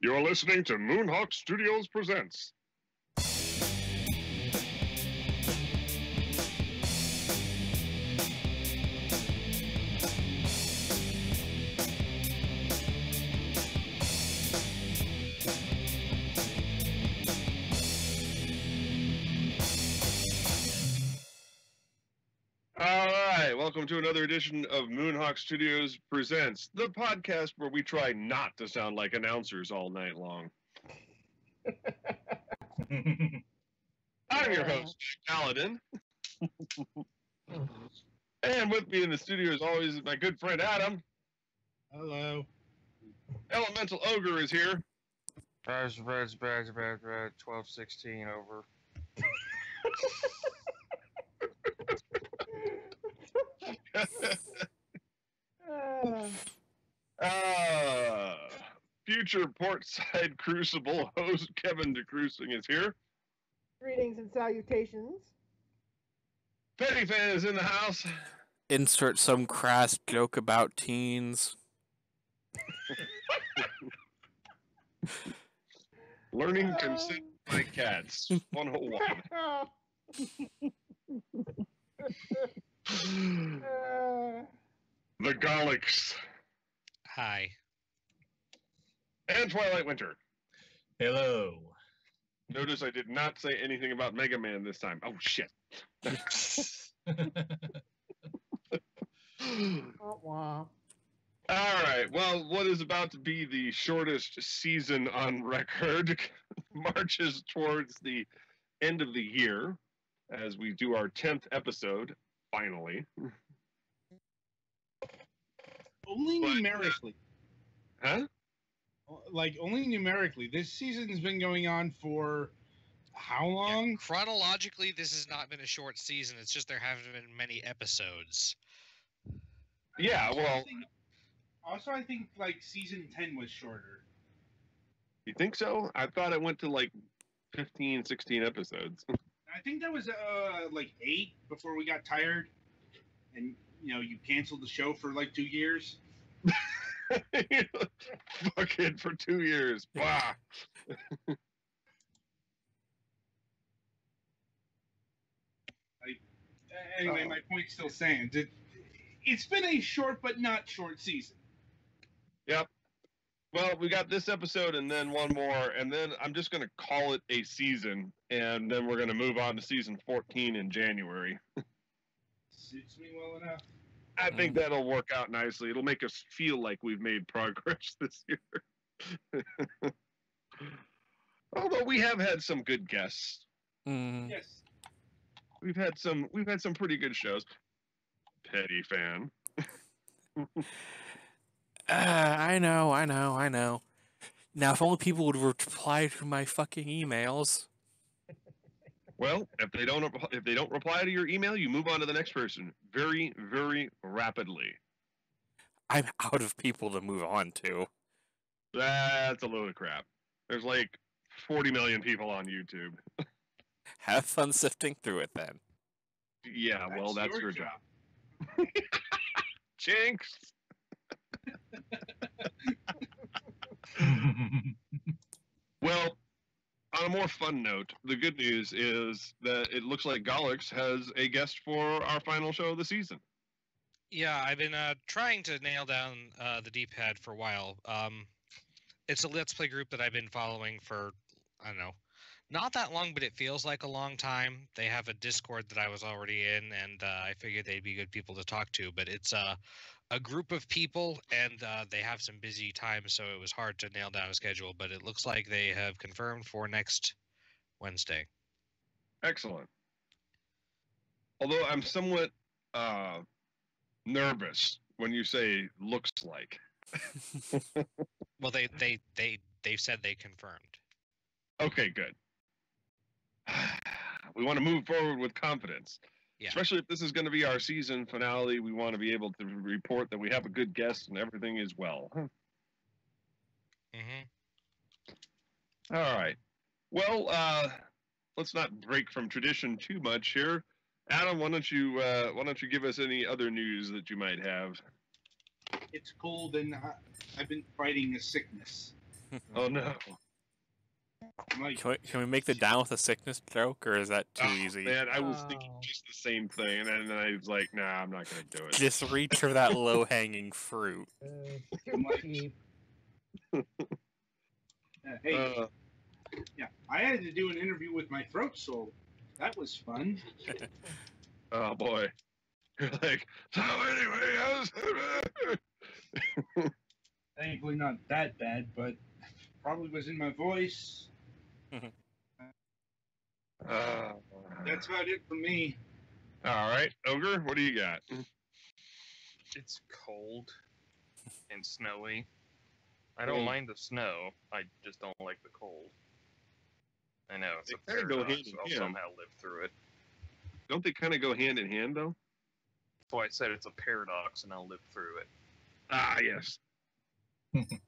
You're listening to Moonhawk Studios Presents. Alright, welcome to another edition of Moonhawk Studios Presents, the podcast where we try not to sound like announcers all night long. I'm your host, Paladin. And with me in the studio as always is my good friend Adam. Hello. Elemental Ogre is here. Bad, 12-16 over. Future Portside Crucible host Kevin DeCruising is here. Greetings and salutations. Petty Fan is in the house. Insert some crass joke about teens. Learning consent by cats. 101. The Garlics. Hi. And Twilight Winter. Hello. Notice I did not say anything about Mega Man this time. Oh, shit. Wow. All right. Well, what is about to be the shortest season on record marches towards the end of the year as we do our 10th episode, finally. Only numerically. Huh? Like, only numerically. This season's been going on for how long? Yeah, chronologically, this has not been a short season. It's just there haven't been many episodes. Yeah, well... Also, I think, like, season 10 was shorter. You think so? I thought it went to, like, 15, 16 episodes. I think that was, like, 8 before we got tired. And, you know, you canceled the show for, like, 2 years. Fuck it for 2 years. Bah. Anyway, my point still stands. It's been a short but not short season. Yep. Well, we got this episode and then one more, and then I'm just going to call it a season, and then we're going to move on to season 14 in January. Suits me well enough. I think that'll work out nicely. It'll make us feel like we've made progress this year. Although we have had some good guests. Yes. We've had some pretty good shows. Petty Fan. I know. Now, if only people would reply to my fucking emails. Well, if they don't reply to your email, you move on to the next person very, very rapidly. I'm out of people to move on to. That's a load of crap. There's like 40 million people on YouTube. Have fun sifting through it then. Yeah, well, that's your job. Jinx. Well, on a more fun note, the good news is that it looks like Galix has a guest for our final show of the season. Yeah, I've been trying to nail down the D-pad for a while. It's a Let's Play group that I've been following for, I don't know, not that long, but it feels like a long time. They have a Discord that I was already in, and I figured they'd be good people to talk to. But it's a group of people, and they have some busy times, so it was hard to nail down a schedule. But it looks like they have confirmed for next Wednesday. Excellent. Although I'm somewhat nervous when you say looks like. Well, they've said they confirmed. Okay, good. We want to move forward with confidence. Yeah. Especially if this is going to be our season finale, we want to be able to report that we have a good guest and everything is well. Mm-hmm. All right. Well, let's not break from tradition too much here. Adam, why don't you give us any other news that you might have? It's cold and I've been fighting a sickness. Oh no. I'm like, Can we make the down with a sickness joke, or is that too Oh, easy? man, I was thinking Oh. just the same thing, and then I was like, nah, I'm not gonna do it. Just reach for that low-hanging fruit. Too cheap. hey, yeah, I had to do an interview with my throat, so that was fun. Oh boy. You're like, so anyway, Thankfully, not that bad, but probably was in my voice. That's about it for me. all right, Ogre, what do you got? It's cold and snowy. I don't Cold. mind the snow. I just don't like the cold. I know it's They a kinda go paradox. hand in I'll hand. somehow live through it. Don't they kind of go hand in hand, though? That's why I said it's a paradox, and I'll live through it. Ah, yes.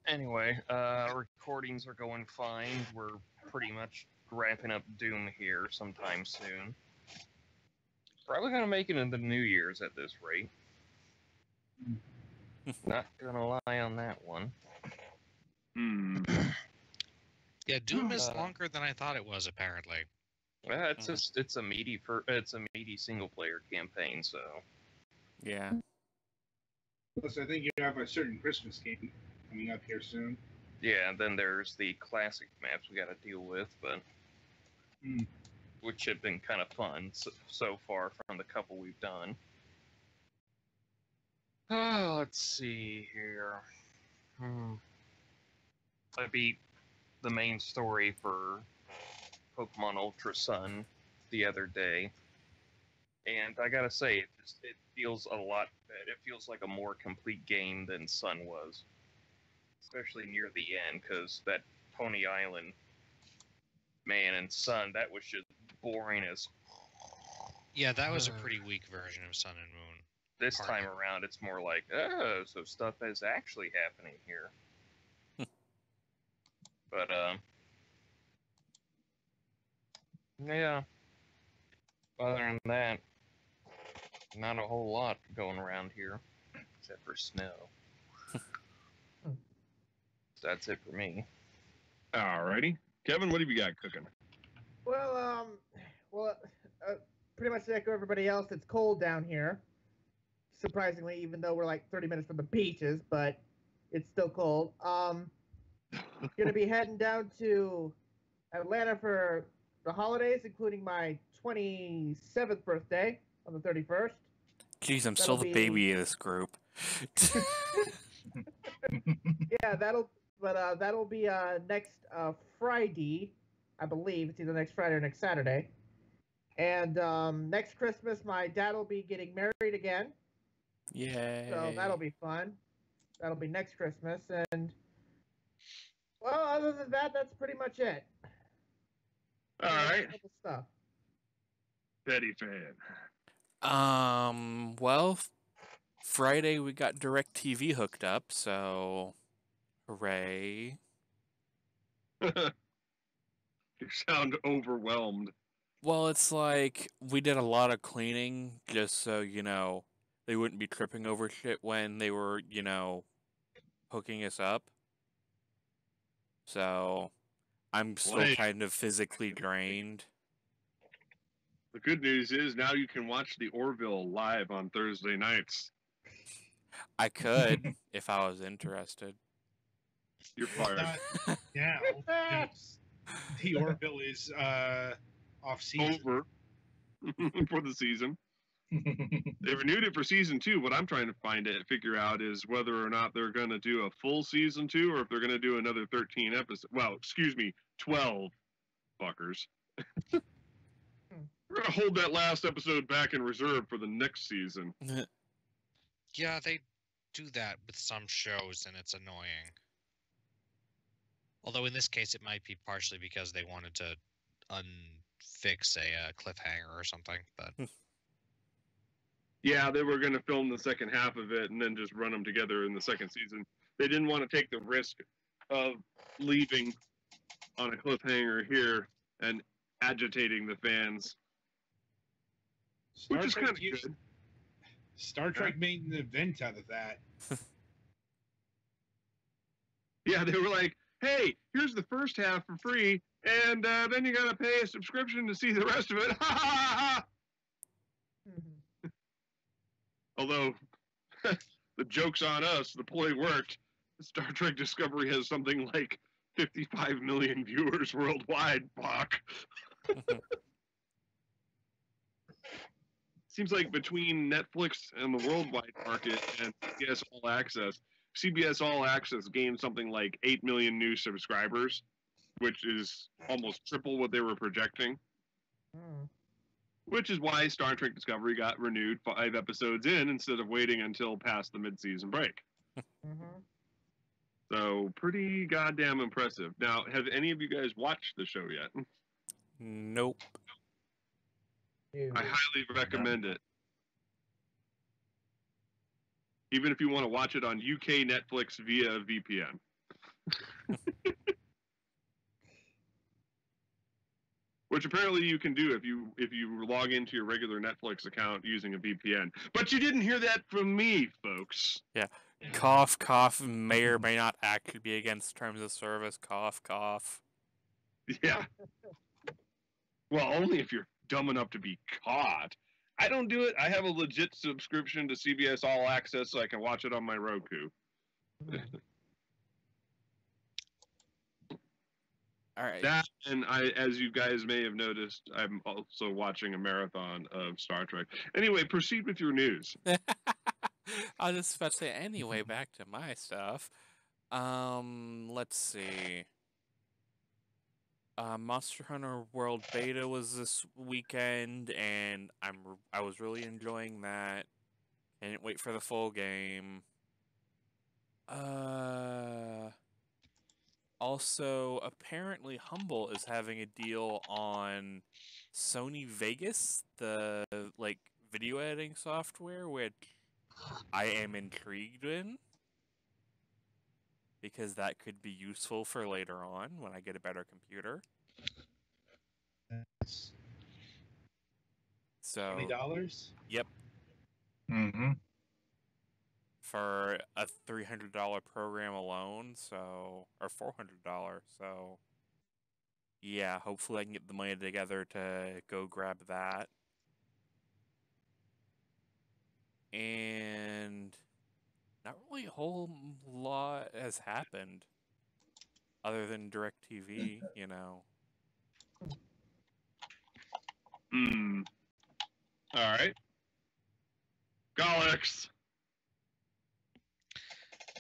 Anyway, recordings are going fine. We're pretty much wrapping up Doom here sometime soon. Probably gonna make it into New Year's at this rate. Not gonna lie on that one. Hmm. Yeah, Doom is Uh, longer than I thought it was, apparently. It's just it's a meaty single player campaign, so Yeah. Plus, I think you have a certain Christmas game coming up here soon. yeah. And then there's the classic maps we got to deal with, but which have been kind of fun so far from the couple we've done. Let's see here. I beat the main story for Pokemon Ultra Sun the other day, and I gotta say, it feels a lot better. It feels like a more complete game than Sun was, especially near the end, because that Pony Island, man, and Sun, that was just boring as. Yeah, that was a pretty weak version of Sun and Moon. This Pardon. time around, it's more like, oh, so stuff is actually happening here. But, yeah. Other than that, not a whole lot going around here, except for snow. That's it for me. Alrighty. Kevin, what have you got cooking? Well, pretty much to echo everybody else, it's cold down here. Surprisingly, even though we're like 30 minutes from the beaches, but it's still cold. Gonna be heading down to Atlanta for the holidays, including my 27th birthday on the 31st. Jeez, I'm That'll still the be- baby of this group. Yeah, that'll be next Friday, I believe. It's either next Friday or next Saturday. And next Christmas, my dad will be getting married again. Yay. So that'll be fun. That'll be next Christmas. And, well, other than that, that's pretty much it. Alright. Couple stuff. Betty fan. Well, Friday we got DirecTV hooked up, so hooray. You sound overwhelmed. Well, it's like we did a lot of cleaning just so, they wouldn't be tripping over shit when they were, hooking us up. So I'm still Wait. kind of physically drained. The good news is now you can watch the Orville live on Thursday nights. I could if I was interested. You're fired. Now, since the Orville is off season. Over for the season. They renewed it for season 2. What I'm trying to figure out is whether or not they're going to do a full season 2 or if they're going to do another 13 episodes. Well, excuse me, 12 fuckers. We're going to hold that last episode back in reserve for the next season. Yeah, they do that with some shows, and it's annoying. Although in this case, it might be partially because they wanted to unfix a cliffhanger or something. But Yeah, they were going to film the second half of it and then just run them together in the second season. They didn't want to take the risk of leaving on a cliffhanger here and agitating the fans, which is kind of good. Star Trek made an event out of that. Yeah, they were like, hey, here's the first half for free, and then you gotta pay a subscription to see the rest of it. Mhm. Although the joke's on us, the ploy worked. Star Trek Discovery has something like 55 million viewers worldwide. Fuck. Seems like between Netflix and the worldwide market and CBS All Access gained something like 8 million new subscribers, which is almost triple what they were projecting. Mm. Which is why Star Trek Discovery got renewed 5 episodes in instead of waiting until past the mid-season break. Mhm. So pretty goddamn impressive. Now, have any of you guys watched the show yet? Nope. Ew. I highly recommend it. Even if you want to watch it on UK Netflix via VPN. Which apparently you can do if you log into your regular Netflix account using a VPN. But you didn't hear that from me, folks. Yeah. Cough, cough, may or may not actually be against terms of service. Cough, cough. Yeah. Well, only if you're dumb enough to be caught. I don't do it. I have a legit subscription to CBS All Access so I can watch it on my Roku. All right. That, and as you guys may have noticed, I'm also watching a marathon of Star Trek. Anyway, proceed with your news. I was just about to say, anyway, back to my stuff. Let's see. Monster Hunter World Beta was this weekend, and I was really enjoying that. Can't wait for the full game. Also, apparently Humble is having a deal on Sony Vegas, the video editing software, which I am intrigued in because that could be useful for later on when I get a better computer. So $20? Yep. Mm-hmm. For a $300 program alone, or $400, so yeah, hopefully I can get the money together to go grab that. And not really a whole lot has happened other than DirecTV, you know. All right. Galax.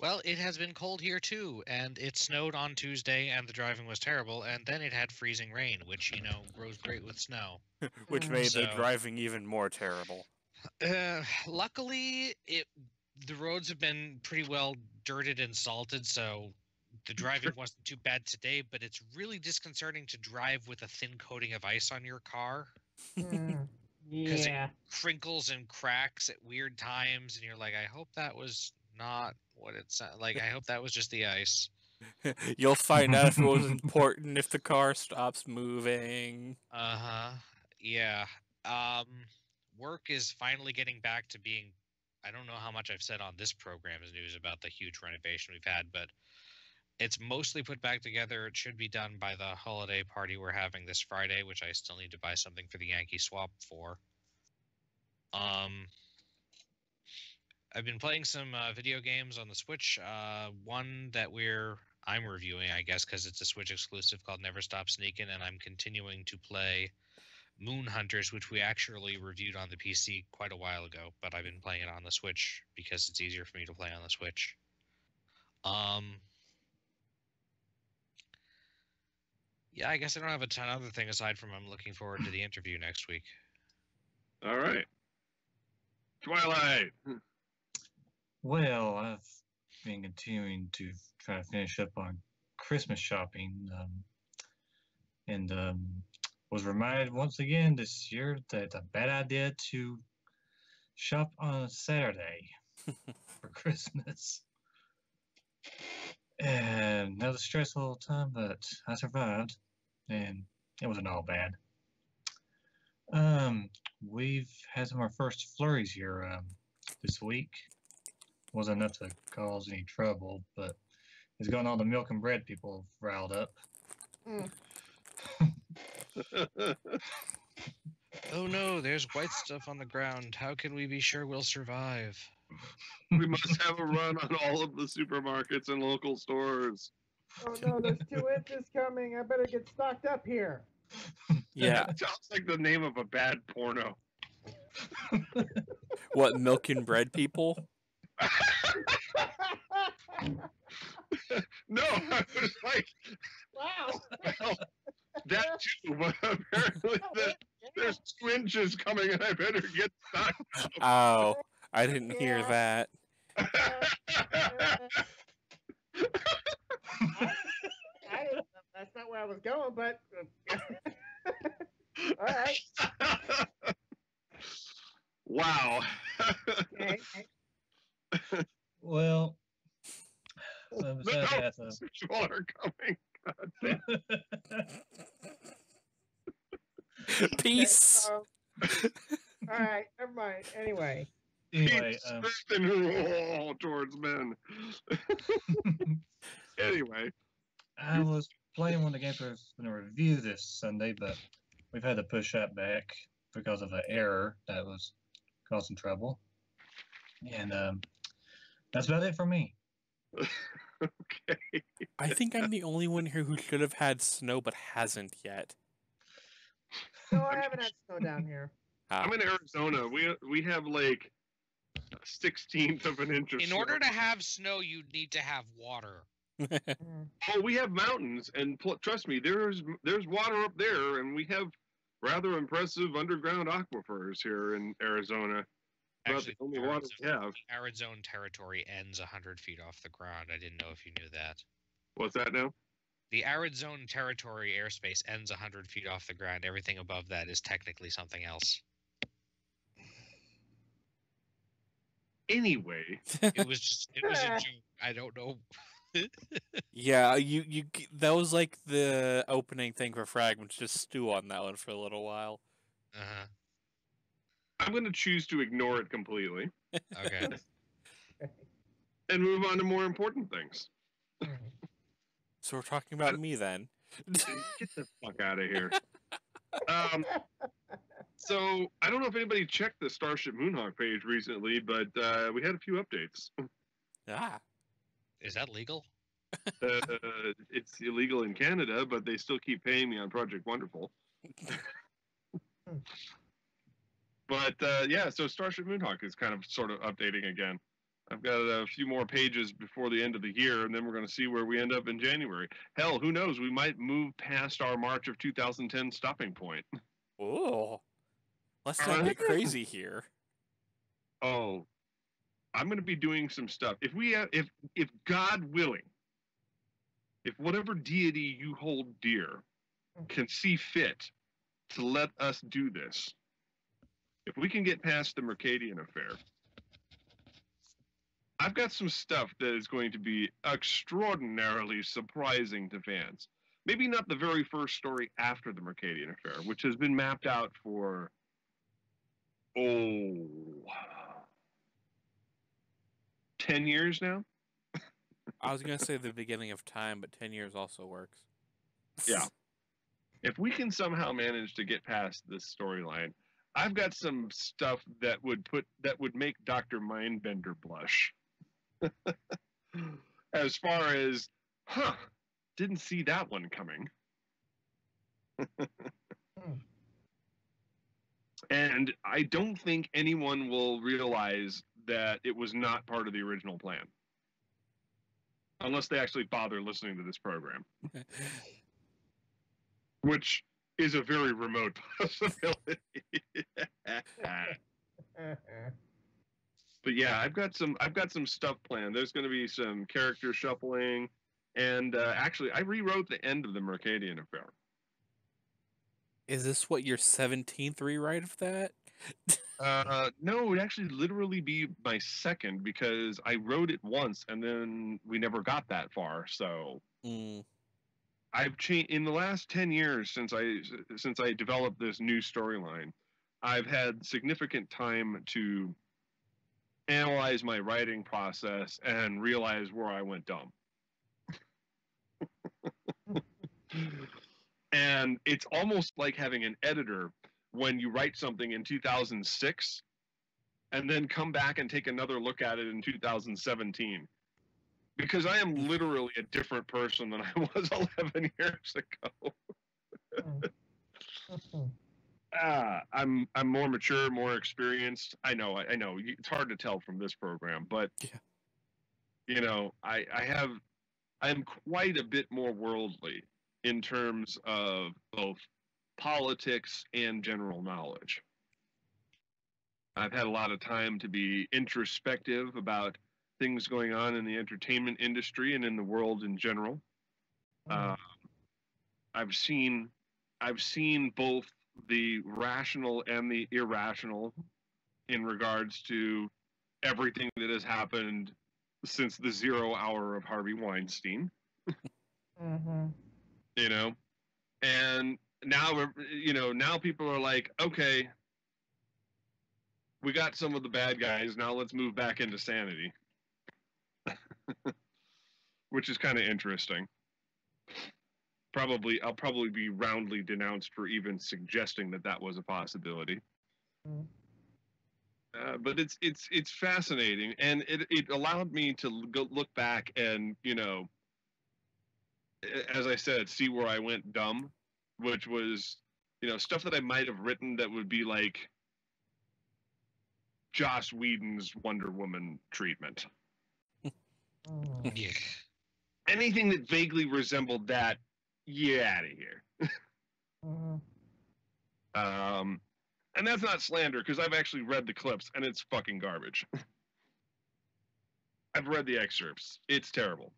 Well, it has been cold here too, and it snowed on Tuesday, and the driving was terrible, and then it had freezing rain, which, grows great with snow. Which made the So- driving even more terrible. Luckily, the roads have been pretty well dirted and salted, so the driving wasn't too bad today, but it's really disconcerting to drive with a thin coating of ice on your car. Mm. 'Cause it- Yeah. Crinkles and cracks at weird times, and you're like, I hope that was not what it sounded like. I hope that was just the ice. You'll find out if it was important if the car stops moving. Yeah. Work is finally getting back to being. I don't know how much I've said on this program's news about the huge renovation we've had, but it's mostly put back together. It should be done by the holiday party we're having this Friday, which I still need to buy something for the Yankee swap for. I've been playing some video games on the Switch. One that I'm reviewing, I guess, because it's a Switch exclusive called Never Stop Sneaking, and I'm continuing to play Moon Hunters, which we actually reviewed on the PC quite a while ago, but I've been playing it on the Switch because it's easier for me to play on the Switch. Yeah, I guess I don't have a ton of other thing aside from I'm looking forward to the interview next week. All right. Twilight. Well, I've been continuing to try to finish up on Christmas shopping, and was reminded once again this year that it's a bad idea to shop on a Saturday for Christmas. And that was a stressful time, but I survived, and it wasn't all bad. We've had some of our first flurries here this week. Wasn't enough to cause any trouble, but He's gotten all the milk and bread people riled up. Oh no, there's white stuff on the ground. How can we be sure we'll survive? We must have a run on all of the supermarkets and local stores. Oh no, there's 2 inches coming. I better get stocked up here. Yeah. It sounds like the name of a bad porno. What, milk and bread people? No, I was like, Wow. well, that too, but apparently there's 2 inches coming and I better get stocked up. Oh, I didn't hear Yeah. that. I didn't, that's not where I was going, but all right. Wow. Okay. Well, No, besides that, people are coming. God damn. Peace. All right, never mind. Anyway, anyway, Peace and roll towards men. Anyway, I was playing one of the games I was going to review this Sunday, but we've had to push that back because of an error that was causing trouble. And that's about it for me. okay. I think I'm the only one here who should have had snow but hasn't yet. no, I haven't had snow down here. I'm in Arizona. We have like a 16th of an inch of In snow. order to have snow, you need to have water. Oh, we have mountains, and trust me, there's water up there, and we have rather impressive underground aquifers here in Arizona. About Actually, the only water we have. Arizona territory ends 100 feet off the ground. I didn't know if you knew that. What's that now? The Arizona territory airspace ends 100 feet off the ground. Everything above that is technically something else. Anyway, It was a joke. I don't know. Yeah, you that was like the opening thing for Fragments. Just stew on that one for a little while. Uh-huh. I'm going to choose to ignore it completely Okay. and move on to more important things. So we're talking about me then. Get the fuck out of here. So I don't know if anybody checked the Starship Moonhawk page recently, but we had a few updates. Ah. Is that legal? It's illegal in Canada, but they still keep paying me on Project Wonderful. But yeah, so Starship Moonhawk is kind of sort of updating again. I've got a few more pages before the end of the year, and then we're going to see where we end up in January. Hell, who knows? We might move past our March of 2010 stopping point. Oh. Let's not get crazy here. Oh, I'm going to be doing some stuff. If we have, if God willing, if whatever deity you hold dear can see fit to let us do this, if we can get past the Mercadian affair, I've got some stuff that is going to be extraordinarily surprising to fans. Maybe not the very first story after the Mercadian affair, which has been mapped out for, 10 years now? I was going to say the beginning of time, but 10 years also works. Yeah. If we can somehow manage to get past this storyline, I've got some stuff that would make Dr. Mindbender blush. As far as, didn't see that one coming. And I don't think anyone will realize that it was not part of the original plan. Unless they actually bother listening to this program. Which is a very remote possibility. But yeah, I've got some stuff planned. There's going to be some character shuffling, and actually, I rewrote the end of the Mercadian affair. Is this what your 17th rewrite of that? No, it would actually literally be my second because I wrote it once and then we never got that far. So I've changed in the last 10 years since I developed this new storyline. I've had significant time to analyze my writing process and realize where I went dumb. And it's almost like having an editor when you write something in 2006 and then come back and take another look at it in 2017. Because I am literally a different person than I was 11 years ago. I'm more mature, more experienced. I know. It's hard to tell from this program, but you know, I'm quite a bit more worldly in terms of both politics and general knowledge. I've had a lot of time to be introspective about things going on in the entertainment industry and in the world in general. I've seen both the rational and the irrational in regards to everything that has happened since the 0 hour of Harvey Weinstein. You know, and now people are like, okay, we got some of the bad guys, now let's move back into sanity. Which is kind of interesting. I'll probably be roundly denounced for even suggesting that was a possibility. But it's fascinating, and it allowed me to look back and, you know, as I said, see where I went dumb, which was, you know, stuff that I might have written that would be like Joss Whedon's Wonder Woman treatment. Yeah. Anything that vaguely resembled that, get out of here. And that's not slander, because I've actually read the clips, and it's fucking garbage. I've read the excerpts. It's terrible.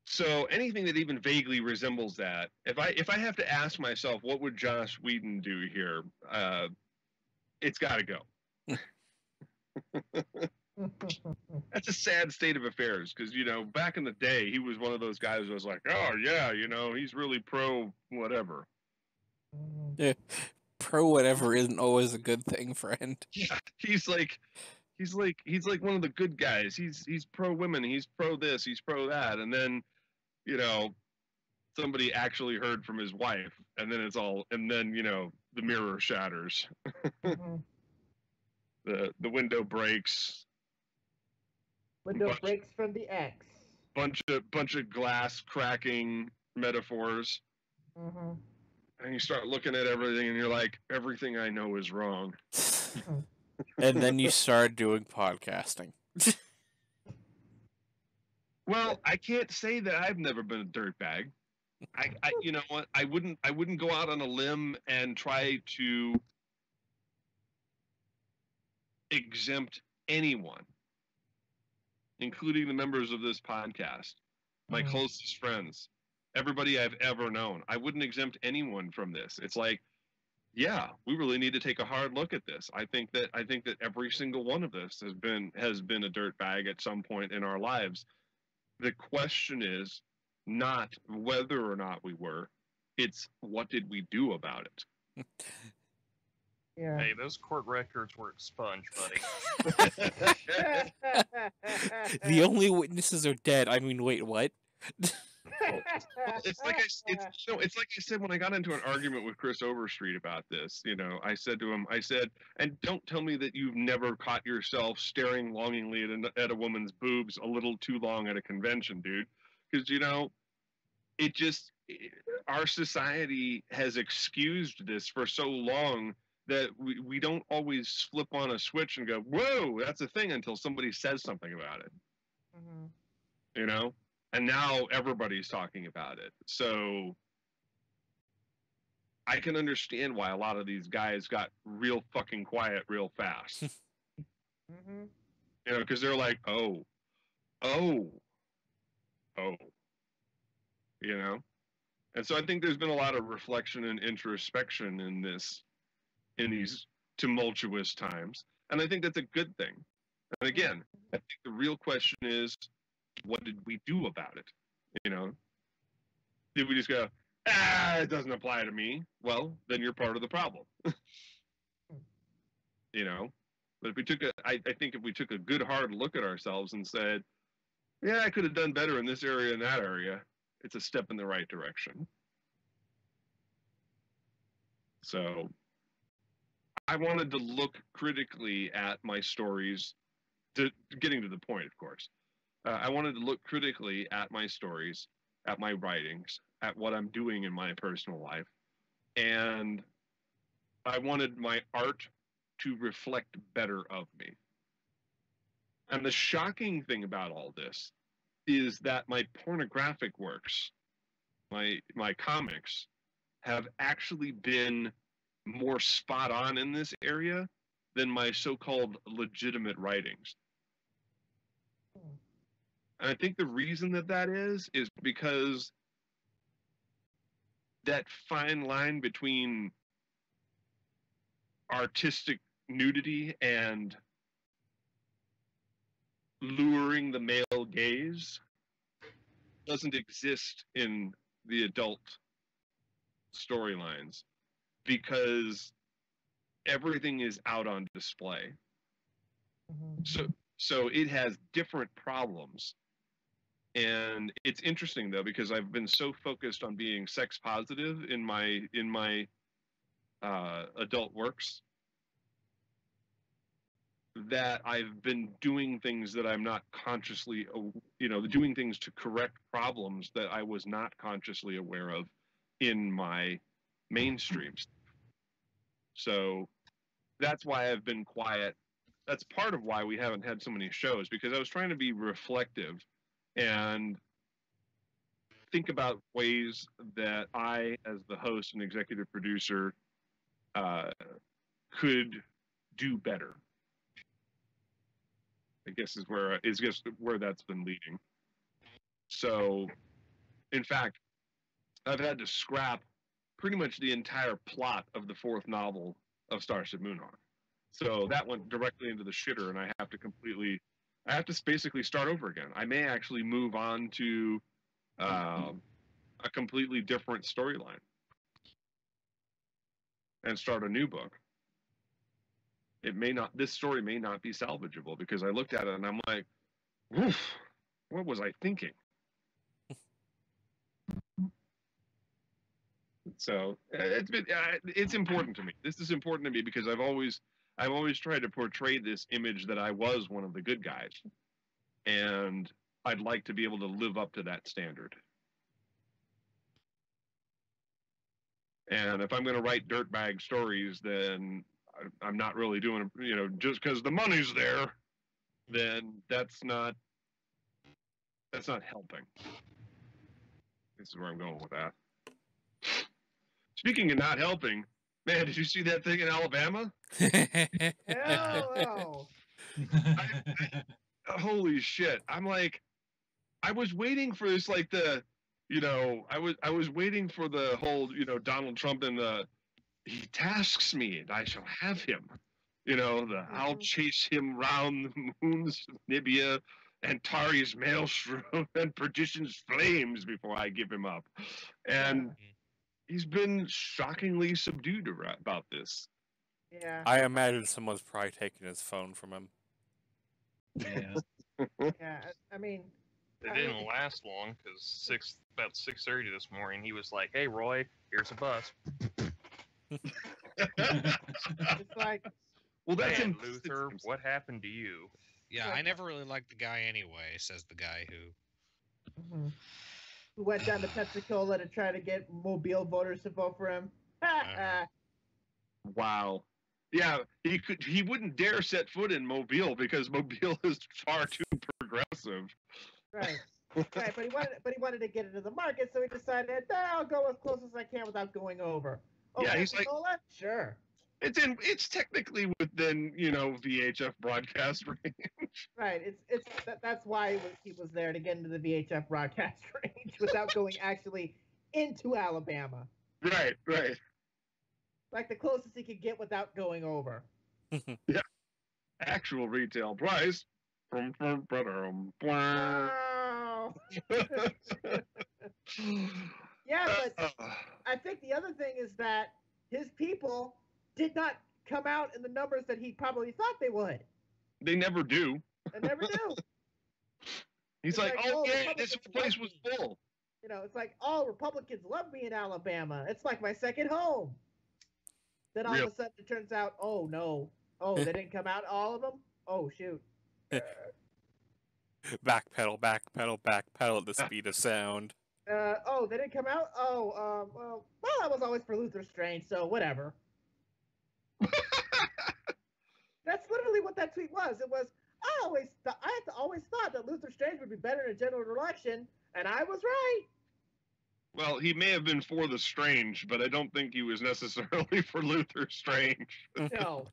So anything that even vaguely resembles that, if I have to ask myself, what would Joss Whedon do here? It's got to go. That's a sad state of affairs, because, you know, back in the day, he was one of those guys who was like, oh yeah, you know, he's really pro whatever. Yeah, pro whatever isn't always a good thing, friend. Yeah, he's like one of the good guys. He's pro women. He's pro this. He's pro that. And then, you know, somebody actually heard from his wife, and then you know, the mirror shatters. The window breaks. Window breaks from the X. Bunch of glass cracking metaphors. And you start looking at everything, and you're like, everything I know is wrong. And then you start doing podcasting. Well, I can't say that I've never been a dirtbag. I you know what? I wouldn't go out on a limb and try to exempt anyone, including the members of this podcast, my closest friends, everybody I've ever known. I wouldn't exempt anyone from this. It's like, yeah, we really need to take a hard look at this. I think that every single one of us has been a dirtbag at some point in our lives. The question is not whether or not we were, it's what did we do about it. Yeah. Hey, those court records were expunged, buddy. The only witnesses are dead. I mean, wait, what? It's like I said when I got into an argument with Chris Overstreet about this. You know, I said to him, and don't tell me that you've never caught yourself staring longingly at a woman's boobs a little too long at a convention, dude. Because, you know, our society has excused this for so long that we don't always flip on a switch and go, whoa, that's a thing, until somebody says something about it. You know? And now everybody's talking about it. So I can understand why a lot of these guys got real fucking quiet real fast. You know, because they're like, oh. You know? And so I think there's been a lot of reflection and introspection in these tumultuous times. And I think that's a good thing. And again, I think the real question is, what did we do about it? You know, did we just go, it doesn't apply to me? Well, then you're part of the problem. You know, but if I think if we took a good hard look at ourselves and said, yeah, I could have done better in this area and that area, it's a step in the right direction. So I wanted to look critically at my stories, getting to the point, of course. I wanted to look critically at my stories, at my writings, at what I'm doing in my personal life. And I wanted my art to reflect better of me. And the shocking thing about all this is that my pornographic works, my comics, have actually been more spot on in this area than my so-called legitimate writings. And I think the reason that is because that fine line between artistic nudity and luring the male gaze doesn't exist in the adult storylines because everything is out on display. So it has different problems. And it's interesting though, because I've been so focused on being sex positive in my adult works that I've been doing things that I'm not consciously, doing things to correct problems that I was not consciously aware of in my mainstreams. So that's why I've been quiet. That's part of why we haven't had so many shows, because I was trying to be reflective and think about ways that I, as the host and executive producer, could do better. I guess is where that's been leading. So, in fact, I've had to scrap pretty much the entire plot of the 4th novel of Starship Moonhawk. So that went directly into the shitter, and I have to basically start over again. I may actually move on to a completely different storyline and start a new book. This story may not be salvageable, because I looked at it and I'm like, woof, what was I thinking? So it's important to me. This is important to me because I've always tried to portray this image that I was one of the good guys, and I'd like to be able to live up to that standard. And if I'm going to write dirtbag stories, then I'm not really doing, just because the money's there, then that's not helping. This is where I'm going with that. Speaking of not helping, man, did you see that thing in Alabama? Hell no. Holy shit. I'm like, I was waiting for this, like I was waiting for the whole, Donald Trump and he tasks me and I shall have him. I'll chase him round the moons of Nibia and Tari's maelstrom and perdition's flames before I give him up. And he's been shockingly subdued about this. Yeah. I imagine someone's probably taking his phone from him. Yeah. Yeah. I mean, It didn't last long, because about 6:30 this morning, he was like, "Hey, Roy, here's a bus." it's like, Well, that's Man, Luther, what happened to you? Yeah, I never really liked the guy anyway, says the guy who... who went down to Pensacola to try to get Mobile voters to vote for him. Wow. Yeah, he wouldn't dare set foot in Mobile because Mobile is far too progressive. Right. Right, but he wanted to get into the market, so he decided, I'll go as close as I can without going over. Oh, yeah, he's Pensacola? like, sure. It's technically within, VHF broadcast range. Right. That's why he was there, to get into the VHF broadcast range without going actually into Alabama. Right. Like the closest he could get without going over. Yeah. Actual retail price. Wow. Yeah, but I think the other thing is that his people did not come out in the numbers that he probably thought they would. They never do. They never do. He's like, oh yeah, this place was full. It's like, oh, Republicans love me in Alabama. It's like my second home. Then all Real. of a sudden it turns out, oh no, oh they didn't come out, all of them. Oh shoot. Backpedal, backpedal, backpedal at the speed of sound. Oh, they didn't come out. Oh, well, I was always for Luther Strange, so whatever. That's literally what that tweet was. It was I had always thought that Luther Strange would be better in a general election, and I was right. Well, he may have been for the Strange, but I don't think he was necessarily for Luther Strange. No.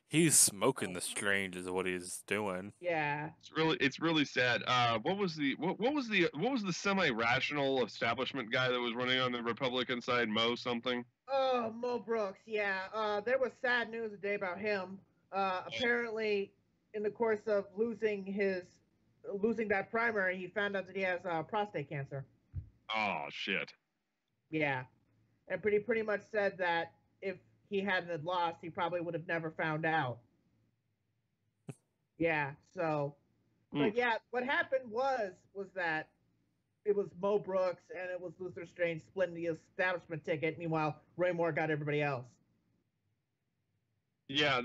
He's smoking the Strange, is what he's doing. Yeah. It's really sad. What was the semi-rational establishment guy that was running on the Republican side? Mo something. Oh, Mo Brooks. Yeah. There was sad news today about him. Apparently, in the course of losing that primary, he found out that he has prostate cancer. Oh shit. Yeah, and pretty much said that if he hadn't lost, he probably would have never found out. Yeah. So, but yeah, what happened was that it was Mo Brooks and it was Luther Strange splitting the establishment ticket. Meanwhile, Roy Moore got everybody else. Yeah,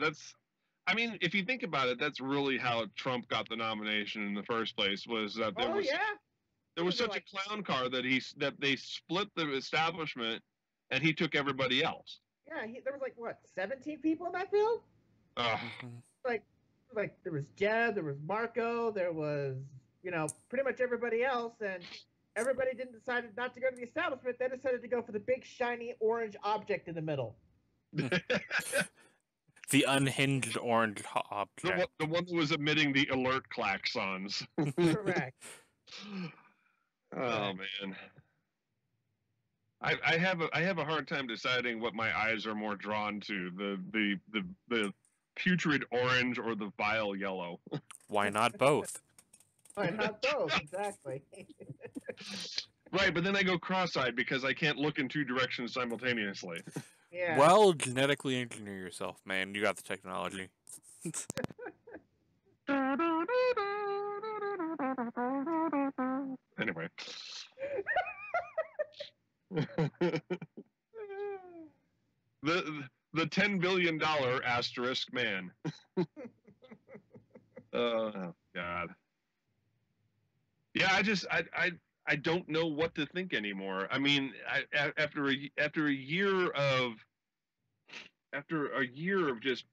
I mean, if you think about it, that's really how Trump got the nomination in the first place. Was that there was such a clown car that they split the establishment, and he took everybody else. Yeah, there was 17 people in that field. Like there was Jeb, there was Marco, there was pretty much everybody else, and everybody decided not to go to the establishment. They decided to go for the big shiny orange object in the middle. The unhinged orange object. The one that was emitting the alert klaxons. Correct. Oh man. I have a hard time deciding what my eyes are more drawn to, the putrid orange or the vile yellow. Why not both? Why not both? Exactly. Right, but then I go cross-eyed because I can't look in two directions simultaneously. Yeah. Well, genetically engineer yourself, man. You got the technology. Anyway. the $10 billion asterisk man. Oh God. Yeah, I don't know what to think anymore. I mean, after a year of just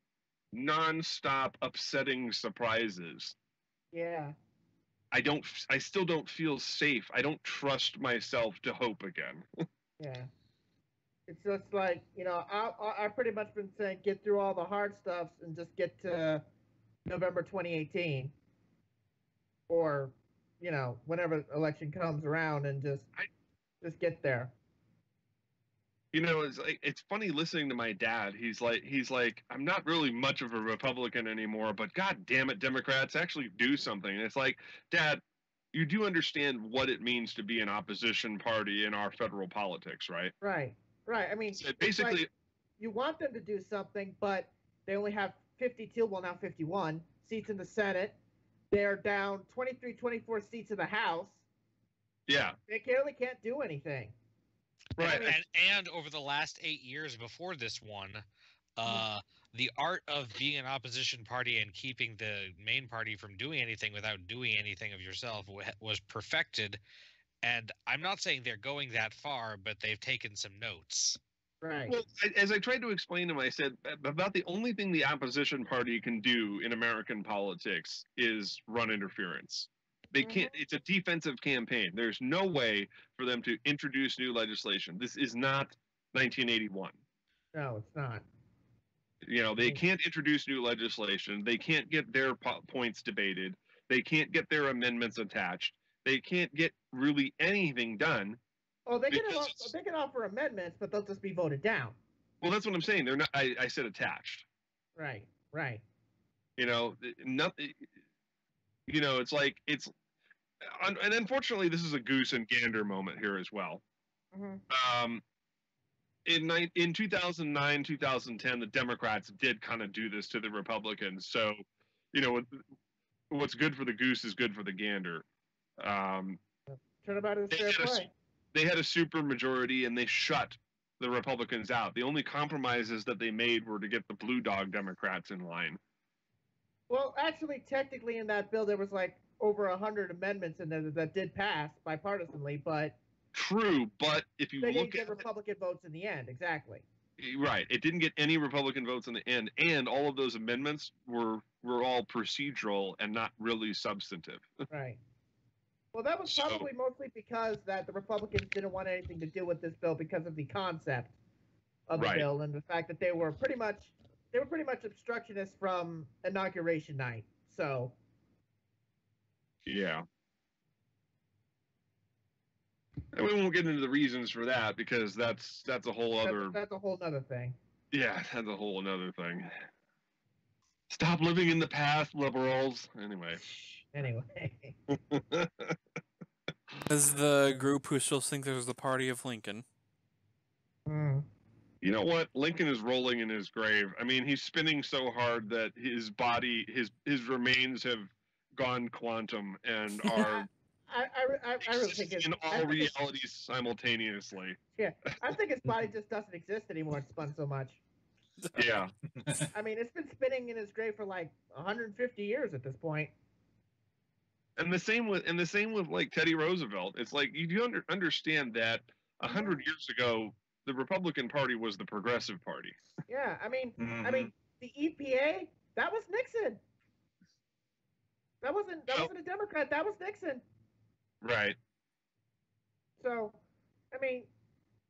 nonstop upsetting surprises. Yeah. I still don't feel safe. I don't trust myself to hope again. Yeah. It's just like, I've pretty much been saying get through all the hard stuff and just get to November 2018. Or, whenever election comes around and just get there. It's funny listening to my dad. He's like, I'm not really much of a Republican anymore, but God damn it, Democrats, actually do something. And it's like, Dad, you do understand what it means to be an opposition party in our federal politics, right? Right. I mean, so basically, you want them to do something, but they only have 51 seats in the Senate. They're down 23, 24 seats in the House. Yeah. They clearly can't do anything. Right. And over the last 8 years before this one, the art of being an opposition party and keeping the main party from doing anything without doing anything of yourself was perfected. And I'm not saying they're going that far, but they've taken some notes. Right. Well, as I tried to explain to him, I said about the only thing the opposition party can do in American politics is run interference. They can't. It's a defensive campaign. There's no way for them to introduce new legislation. This is not 1981. No, it's not. They can't introduce new legislation. They can't get their points debated. They can't get their amendments attached. They can't get really anything done. Oh, they can offer amendments, but they'll just be voted down. Well, that's what I'm saying. They're not. I said attached. Right. Nothing. It's like it's, and unfortunately, this is a goose and gander moment here as well. Mm-hmm. In 2009, 2010, the Democrats did kind of do this to the Republicans. So, what's good for the goose is good for the gander. Turnabout is They fair had a play. they had a super majority and they shut the Republicans out. The only compromises that they made were to get the blue dog Democrats in line. Well, actually, technically, in that bill, there was like over 100 amendments in there that did pass bipartisanly, but True, but if you they didn't look get at Republican votes in the end. Exactly. right, it didn't get any Republican votes in the end, and all of those amendments were all procedural and not really substantive. Right. Well, that was So- probably mostly because that the Republicans didn't want anything to do with this bill because of the concept of the Right. bill and the fact that they were pretty much obstructionists from inauguration night. So Yeah. And we won't get into the reasons for that because that's a whole other that's a whole other thing. yeah, that's a whole another thing. Stop living in the past, liberals. Anyway. Anyway, As the group who still think there's the party of Lincoln. Hmm. You know what? Lincoln is rolling in his grave. I mean, he's spinning so hard that his body, his remains have gone quantum and are I really think it's in I all think it's- realities simultaneously. I think his body just doesn't exist anymore. It's spun so much. Yeah. I mean, it's been spinning in his grave for like 150 years at this point. And the same with like Teddy Roosevelt. It's like you understand that 100 years ago the Republican Party was the progressive party. Yeah, I mean, Mhm. the EPA, that was Nixon. That wasn't a Democrat. That was Nixon. Right. So, I mean,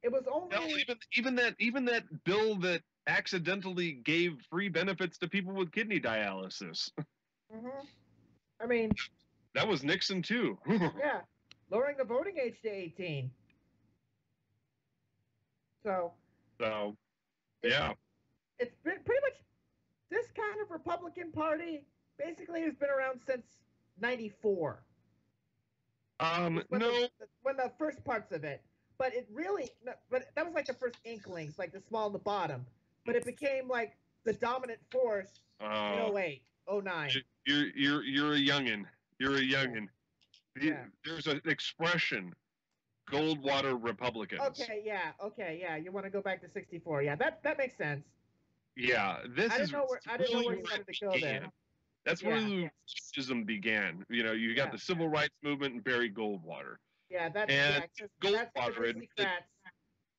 it was only Hell, even that bill that accidentally gave free benefits to people with kidney dialysis. Mhm. I mean, That was Nixon too. yeah, lowering the voting age to 18. So, So, yeah. it's been pretty much this kind of Republican Party basically has been around since '94. When No. when the first parts of it, but it really, but that was like the first inklings, like the small and the bottom. But it became like the dominant force in 08, 09. You're a youngin. You're a youngin. Yeah. There's an expression, Goldwater Republicans. Okay, yeah. You want to go back to '64? Yeah, that makes sense. Yeah, this I is didn't know where really you where wanted it to go there. began. That's Yeah. where the fascism began. You know, you got Yeah. the civil rights movement and Barry Goldwater. Yeah, that's And 'cause Goldwater that's the and- Aristocrats.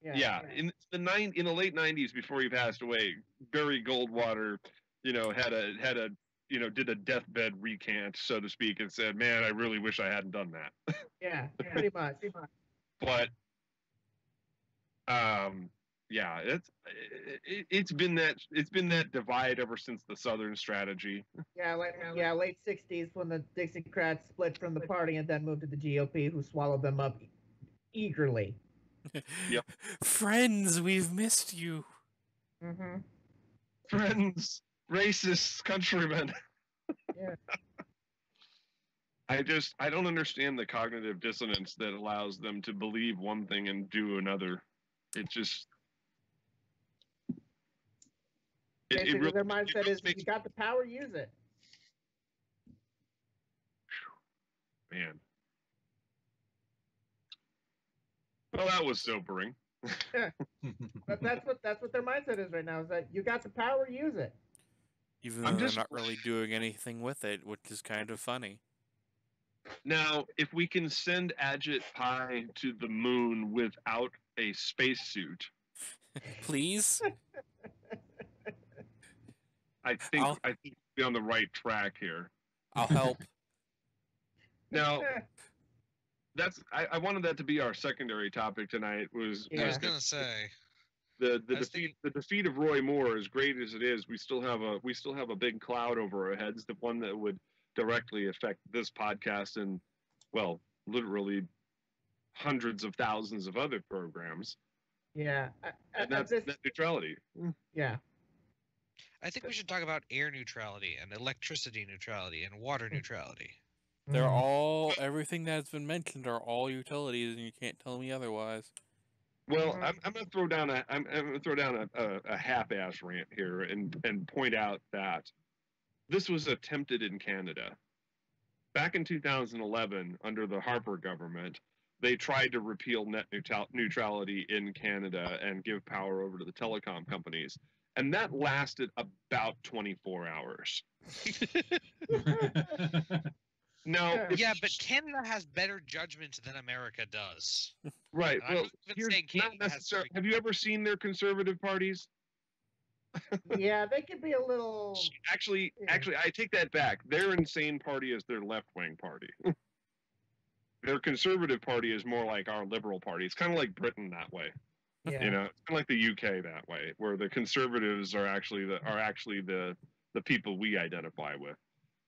Yeah, in the late '90s, before he passed away, Barry Goldwater, you know, had a did a deathbed recant, so to speak, and said, "Man, I really wish I hadn't done that." Yeah, pretty much. But, yeah, it's been that divide ever since the Southern strategy. Yeah, late '60s when the Dixiecrats split from the party and then moved to the GOP, who swallowed them up eagerly. Yep. Friends, we've missed you. Mm-hmm. Friends, racists, countrymen. Yeah. I don't understand the cognitive dissonance that allows them to believe one thing and do another. It just Basically, really, their mindset really is, makes you got the power, use it. man. Well, that was sobering. But that's what their mindset is right now. Is that you got the power, use it. Even though I'm they're just- not really doing anything with it, which is kind of funny. Now, if we can send Ajit Pai to the moon without a spacesuit, Please? I think I'll- we'll be on the right track here. I'll help. Now, I wanted that to be our secondary topic tonight. Was I Yeah. was gonna say. the I was defeat of Roy Moore, as great as it is, we still have a big cloud over our heads, the one that would directly affect this podcast and, well, literally hundreds of thousands of other programs, Yeah. and that's net neutrality. Yeah. I think we should talk about air neutrality and electricity neutrality and water neutrality. They're Mhm. all, everything that's been mentioned are all utilities, and you can't tell me otherwise. Well, Mhm. I'm gonna throw down a half-ass rant here and point out that this was attempted in Canada back in 2011 under the Harper government. they tried to repeal net neutrality in Canada and give power over to the telecom companies. And that lasted about 24 hours. Now, Yeah, but Canada has better judgment than America does. right. And I'm Well, not even here's saying not Canada has necessarily. freaking- Have you ever seen their conservative parties? Yeah, they could be a little. Actually, Yeah. I take that back. Their insane party is their left-wing party. Their conservative party is more like our liberal party. It's kind of like Britain that way. Yeah. You know, it's kind of like the UK that way, where the conservatives are actually the people we identify with.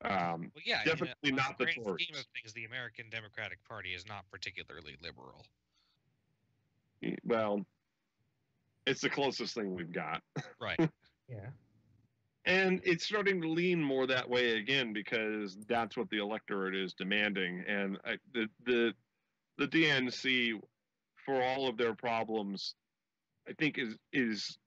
Well, yeah, Definitely in not the grand Tories. scheme of things, the American Democratic Party is not particularly liberal. Well, it's the closest thing we've got. Right. Yeah. And it's starting to lean more that way again because that's what the electorate is demanding. And the DNC, for all of their problems, I think is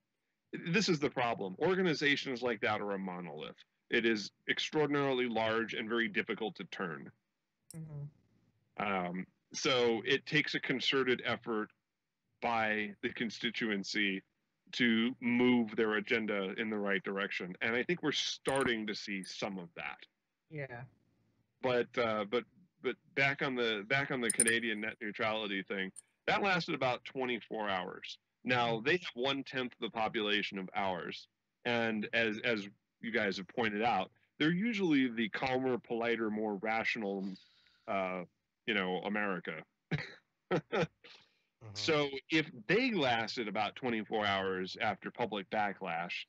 this is the problem. Organizations like that are a monolith. It is extraordinarily large and very difficult to turn. Mm-hmm. So it takes a concerted effort by the constituency to move their agenda in the right direction, and I think we're starting to see some of that. Yeah. But back on the Canadian net neutrality thing, that lasted about 24 hours. Now they have 1/10 the population of ours, and as you guys have pointed out, they're usually the calmer, politer, more rational, America. So if they lasted about 24 hours after public backlash,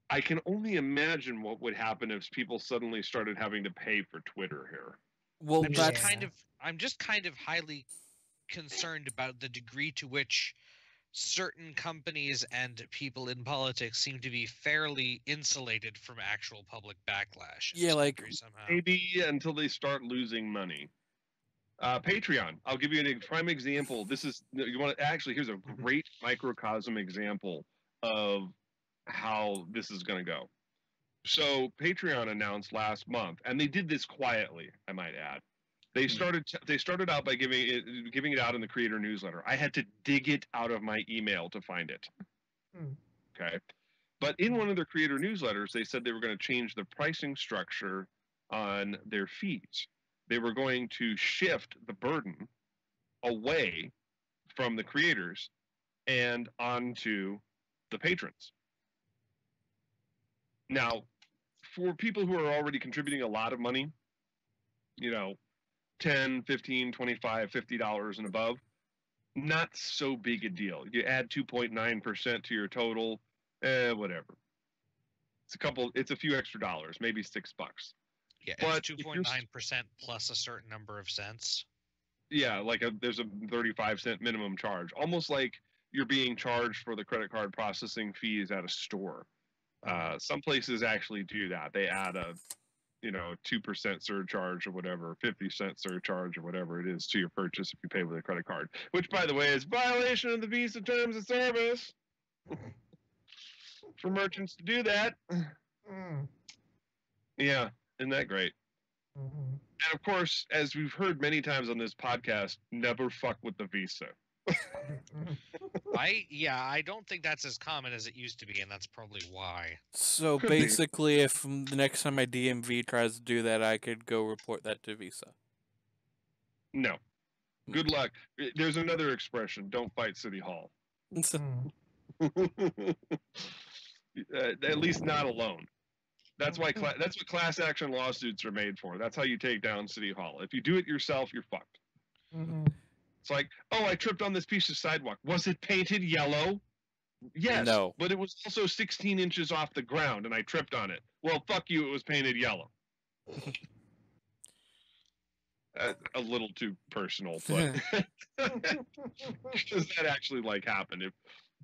I can only imagine what would happen if people suddenly started having to pay for Twitter here. Well, I'm just kind of highly concerned about the degree to which certain companies and people in politics seem to be fairly insulated from actual public backlash. In this country somehow. Maybe until they start losing money. Patreon. I'll give you a prime example. Here's a great microcosm example of how this is going to go. So Patreon announced last month, and they did this quietly, I might add. They started out by giving it out in the creator newsletter. I had to dig it out of my email to find it. Okay. But in one of their creator newsletters, they said they were going to change the pricing structure on their fees. They were going to shift the burden away from the creators and onto the patrons. Now, for people who are already contributing a lot of money, $10, $15, $25, $50 and above, not so big a deal. You add 2.9% to your total, whatever. It's a few extra dollars, maybe $6. Yeah, it's 2.9% plus a certain number of cents. Yeah, there's a 35-cent minimum charge, almost like you're being charged for the credit card processing fees at a store. Some places actually do that. They add a 2% surcharge or whatever, 50-cent surcharge or whatever it is to your purchase if you pay with a credit card, which, by the way, is violation of the Visa Terms of Service for merchants to do that. Yeah. Isn't that great? And of course, as we've heard many times on this podcast, never fuck with the Visa. I don't think that's as common as it used to be, and that's probably why. So basically, if the next time my DMV tries to do that, I could go report that to Visa. No. Good luck. There's another expression: "Don't fight City Hall." At least not alone. That's what class action lawsuits are made for. That's how you take down City Hall. If you do it yourself, you're fucked. It's like, oh, I tripped on this piece of sidewalk. Was it painted yellow? Yes. No. But it was also 16 inches off the ground, and I tripped on it. Well, fuck you. It was painted yellow. A little too personal, but does that actually happen?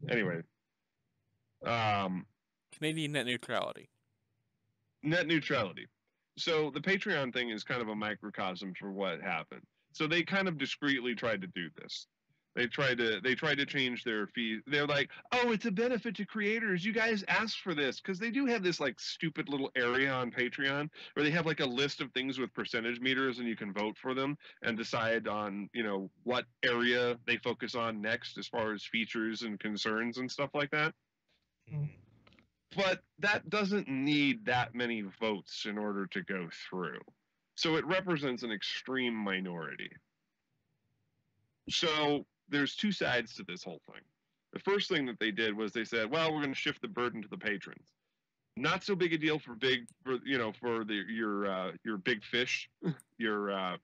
Anyway. Canadian net neutrality. Net neutrality. So the Patreon thing is kind of a microcosm for what happened. So they kind of discreetly tried to do this. They tried to change their fee. They're like, oh, it's a benefit to creators. You guys asked for this, because they do have this like stupid little area on Patreon where they have like a list of things with percentage meters, and you can vote for them and decide on what area they focus on next as far as features and concerns and stuff like that. Mhm. But that doesn't need that many votes in order to go through. So it represents an extreme minority. So there's two sides to this whole thing. The first thing that they did was they said, well, we're going to shift the burden to the patrons. Not so big a deal for your big fish, your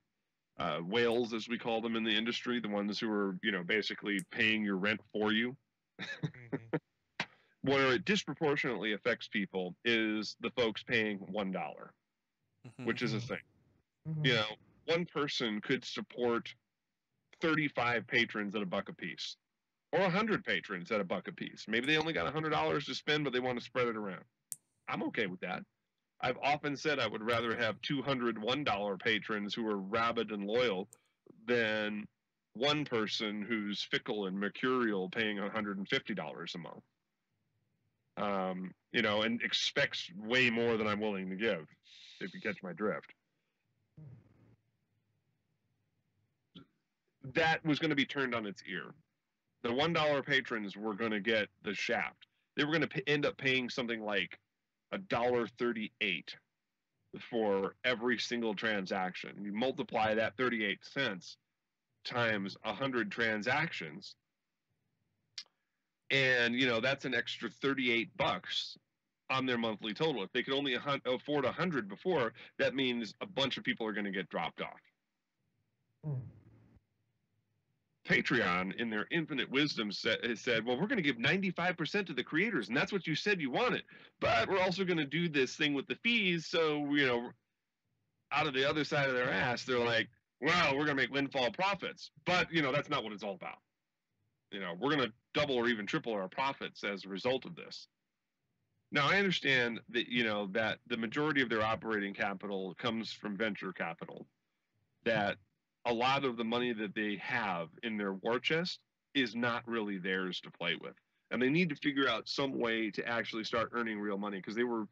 whales, as we call them in the industry, the ones who are basically paying your rent for you. Mhm. Where it disproportionately affects people is the folks paying $1, which is a thing. Mhm. One person could support 35 patrons at $1 a piece, or 100 patrons at $1 a piece. Maybe they only got $100 to spend, but they want to spread it around. I'm okay with that. I've often said I would rather have 200 $1 patrons who are rabid and loyal than one person who's fickle and mercurial paying $150 a month. And expects way more than I'm willing to give, if you catch my drift. That was going to be turned on its ear. The $1 patrons were going to get the shaft. They were going to end up paying something like $1.38 for every single transaction. You multiply that 38 cents times 100 transactions, and that's an extra $38 on their monthly total. If they could only afford 100 before, that means a bunch of people are going to get dropped off. Patreon, in their infinite wisdom, said, well, we're going to give 95% to the creators, and that's what you said you wanted. But we're also going to do this thing with the fees, so, out of the other side of their ass, they're like, well, we're going to make windfall profits. But, that's not what it's all about. We're going to double or even triple our profits as a result of this. Now, I understand that, that the majority of their operating capital comes from venture capital, that a lot of the money that they have in their war chest is not really theirs to play with. And they need to figure out some way to actually start earning real money, because they were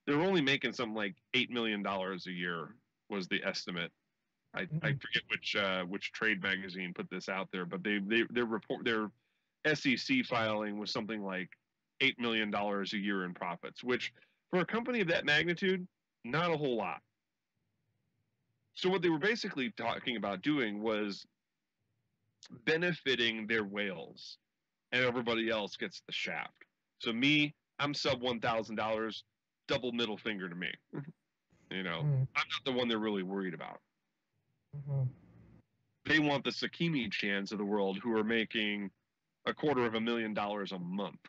only making something like $8 million a year was the estimate. I forget which trade magazine put this out there, but their SEC filing was something like $8 million a year in profits, which for a company of that magnitude, not a whole lot. So what they were basically talking about doing was benefiting their whales, and everybody else gets the shaft. So me, I'm sub $1,000, double middle finger to me. I'm not the one they're really worried about. They want the Sakimi Chans of the world who are making $250,000 a month.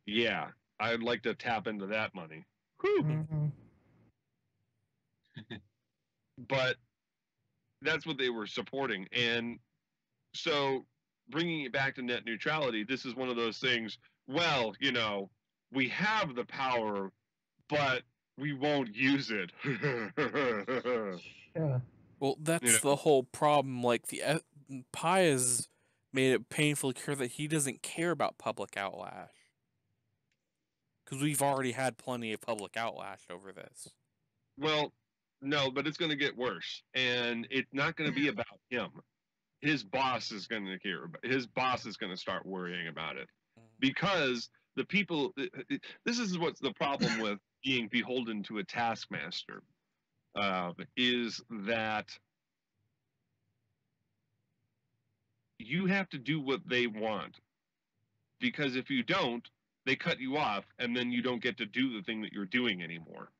Yeah, I'd like to tap into that money. But that's what they were supporting. And so bringing it back to net neutrality, this is one of those things, well, we have the power, but we won't use it. Yeah. Well, that's the whole problem. Like, the Pi has made it painfully clear that he doesn't care about public outlash. Because we've already had plenty of public outlash over this. Well, no, but it's going to get worse. And it's not going to be about him. His boss is going to care. His boss is going to start worrying about it. Because the people... This is what's the problem with being beholden to a taskmaster. Is that you have to do what they want, because if you don't, they cut you off, and then you don't get to do the thing that you're doing anymore.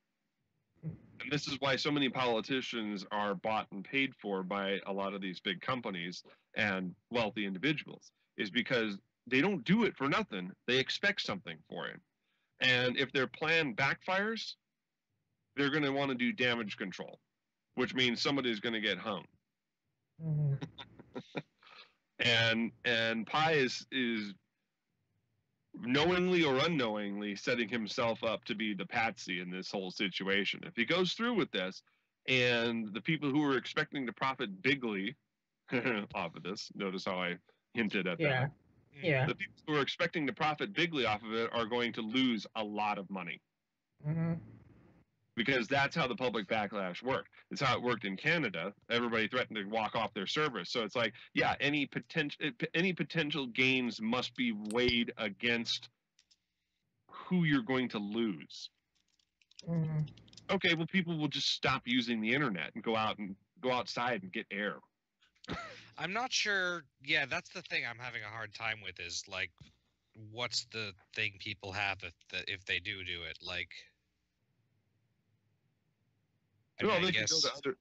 And this is why so many politicians are bought and paid for by a lot of these big companies and wealthy individuals, is because they don't do it for nothing. They expect something for it. And if their plan backfires, they're going to want to do damage control, which means somebody's going to get hung. And Pi is knowingly or unknowingly setting himself up to be the patsy in this whole situation. If he goes through with this, And the people who were expecting to profit bigly off of this, notice how I hinted at Yeah. that. Yeah. The people who are expecting to profit bigly off of it are going to lose a lot of money. Mm-hmm. Because that's how the public backlash worked. It's how it worked in Canada. Everybody threatened to walk off their service. So it's like, yeah, any potential gains must be weighed against who you're going to lose. Mm-hmm. Okay, well, people will just stop using the internet and go outside and get air. I'm not sure. Yeah, that's the thing I'm having a hard time with is like, what's the thing people have if they do it? Like, I Well, mean,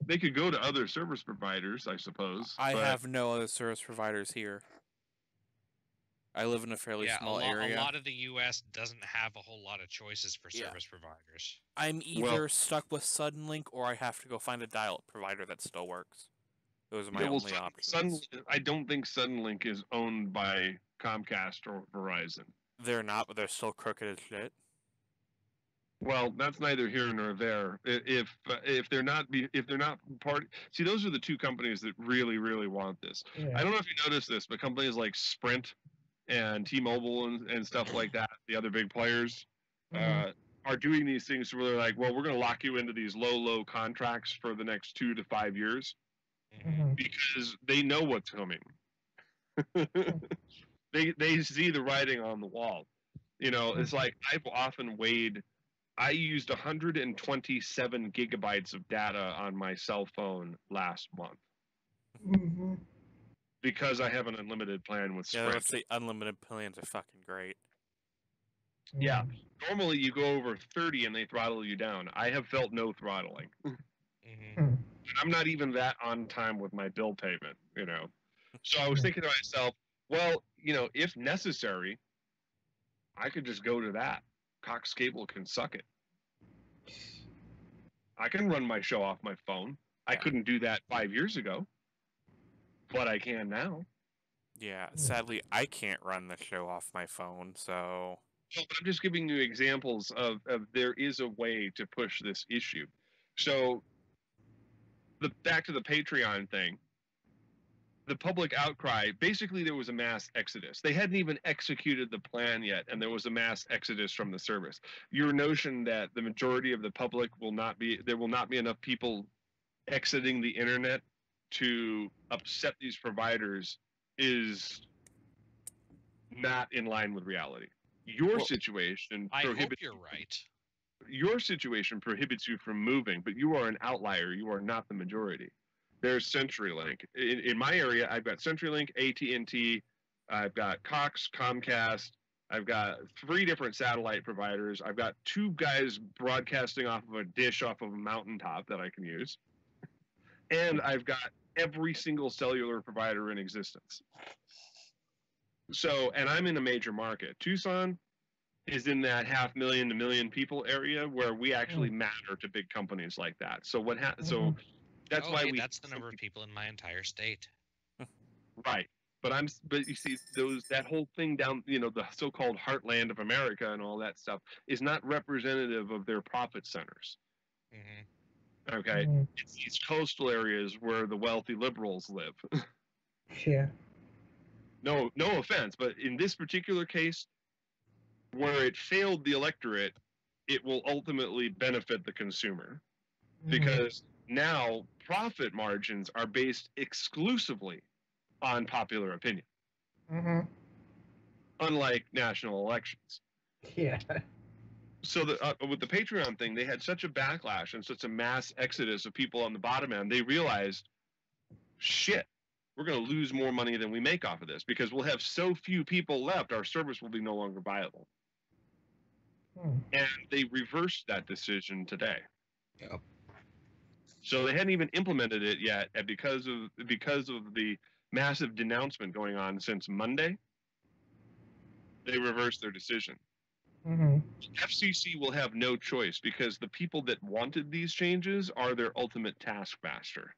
they could go to other service providers, I suppose. I but- have no other service providers here. I live in a fairly small area. A lot of the U.S. doesn't have a whole lot of choices for Yeah. service providers. I'm either stuck with Suddenlink or I have to go find a dial-up provider that still works. Those are my only options. I don't think Suddenlink is owned by Comcast or Verizon. They're not, but they're still crooked as shit. Well, that's neither here nor there. If they're not part, see, those are the two companies that really want this. Yeah. I don't know if you noticed this, but companies like Sprint and T-Mobile and stuff like that, the other big players, are doing these things where they're like, well, we're going to lock you into these low contracts for the next 2 to 5 years Mm-hmm. because they know what's coming. They see the writing on the wall. You know, it's like I used 127 gigabytes of data on my cell phone last month Mm-hmm. because I have an unlimited plan with Yeah, Sprint. that's the unlimited plans are fucking great. Yeah. Normally you go over 30 and they throttle you down. I have felt no throttling. Mm-hmm. I'm not even that on time with my bill payment, you know. So I was thinking to myself, well, you know, if necessary, I could just go to that. Cox Cable can suck it. I can run my show off my phone. I couldn't do that 5 years ago, but I can now. Yeah, sadly, I can't run the show off my phone, so... So I'm just giving you examples of there is a way to push this issue. So back to the Patreon thing, the public outcry, basically there was a mass exodus. They hadn't even executed the plan yet, and there was a mass exodus from the service. Your notion that the majority of the public there will not be enough people exiting the internet to upset these providers is not in line with reality. Your situation I hope prohibits you're right. Your situation prohibits you from moving, but you are an outlier. You are not the majority. There's CenturyLink. In my area, I've got CenturyLink, AT&T, I've got Cox, Comcast, I've got 3 different satellite providers. I've got 2 guys broadcasting off of a dish off of a mountaintop that I can use. And I've got every single cellular provider in existence. So, and I'm in a major market. Tucson is in that 500,000 to 1 million people area where we actually matter to big companies like that. So so that's why that's the number of people in my entire state. Right. But you see that whole thing down, you know, the so-called heartland of America and all that stuff is not representative of their profit centers. Mm-hmm. Okay. It's these coastal areas where the wealthy liberals live. Yeah. No offense, but in this particular case, where it failed the electorate, it will ultimately benefit the consumer. Because now profit margins are based exclusively on popular opinion. Mm-hmm. Unlike national elections. Yeah. So with the Patreon thing, they had such a backlash and such a mass exodus of people on the bottom end, they realized, shit, we're going to lose more money than we make off of this because we'll have so few people left, our service will be no longer viable. And they reversed that decision today. Yep. So they hadn't even implemented it yet, and because of the massive denouncement going on since Monday, they reversed their decision. FCC will have no choice because the people that wanted these changes are their ultimate taskmaster.